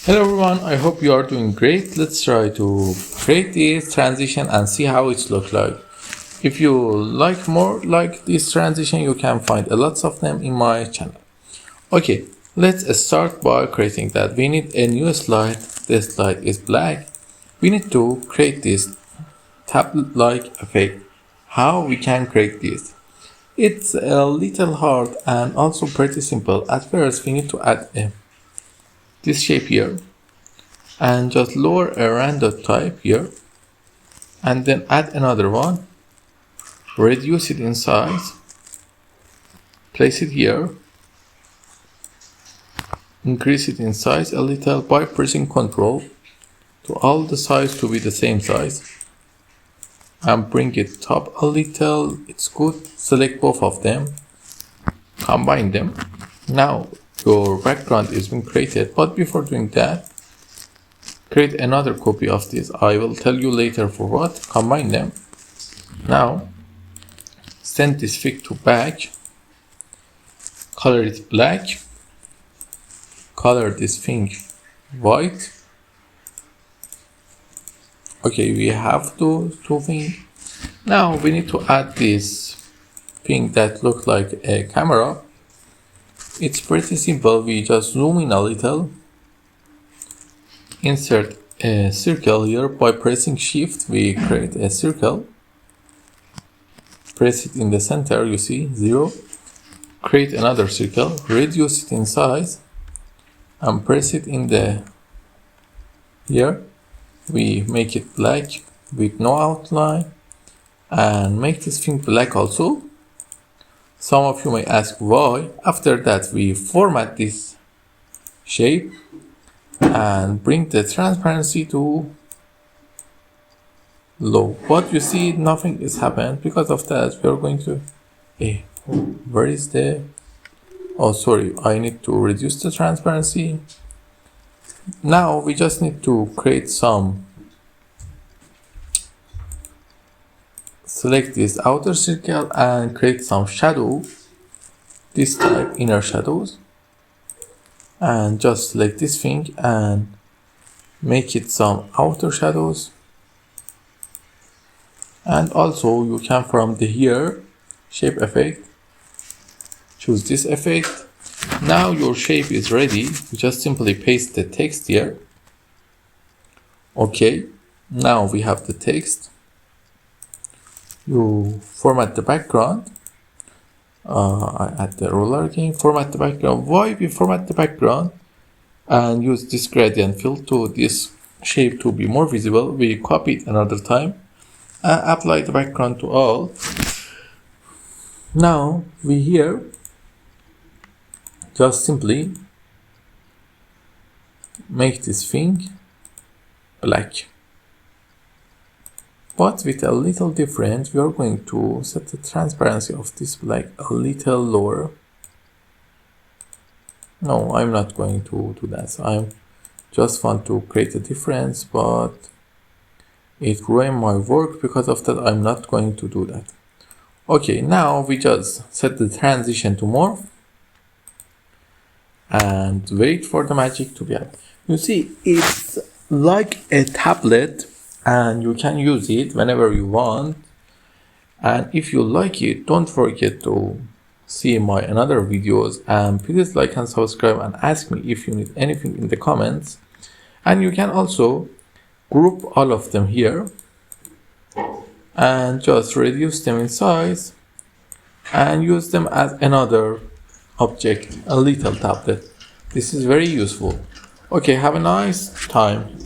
Hello everyone, I hope you are doing great. Let's try to create this transition and see how it looks like. If you like more like this transition, you can find a lots of them in my channel. Okay, let's start by creating that. We need a new slide. This slide is black. We need to create this tablet-like effect. How we can create this? It's a little hard and also pretty simple. At first, we need to add this shape here and just lower a random type here and then add another one, reduce it in size, place it here, increase it in size a little by pressing Ctrl to all the size to be the same size and bring it up a little. It's good. Select both of them, combine them. Now your background is being created, but before doing that, create another copy of this. I will tell you later for what. Combine them. Now send this fig to back, color it black, color this thing white. Okay, we have two things. Now we need to add this thing that looks like a camera. It's pretty simple. We just zoom in a little, insert a circle here by pressing shift. We create a circle, press it in the center, you see 0, create another circle, reduce it in size and press it in the here. We make it black with no outline and make this thing black also. Some of you may ask why. After that, we format this shape and bring the transparency to low. But you see, nothing is happened. Because of that, we are going to where is the sorry, I need to reduce the transparency. Now we just need to create some, select this outer circle and create some shadow, this type inner shadows, and just select this thing and make it some outer shadows. And also you can from the here shape effect choose this effect. Now your shape is ready. You just simply paste the text here. Okay, now we have the text. You format the background. I add the ruler again, format the background. Why we format the background and use this gradient fill to this shape to be more visible? We copy it another time and apply the background to all. Now we here just simply make this thing black, but with a little different. We are going to set the transparency of this black a little lower. No, I'm not going to do that. I just want to create a difference, but it ruined my work. Because of that, I'm not going to do that. Okay, now we just set the transition to morph and wait for the magic to be up. You see, it's like a tablet and you can use it whenever you want. And if you like it, don't forget to see my another videos and please like and subscribe and ask me if you need anything in the comments. And you can also group all of them here and just reduce them in size and use them as another object, a little tablet. This is very useful. Okay, have a nice time.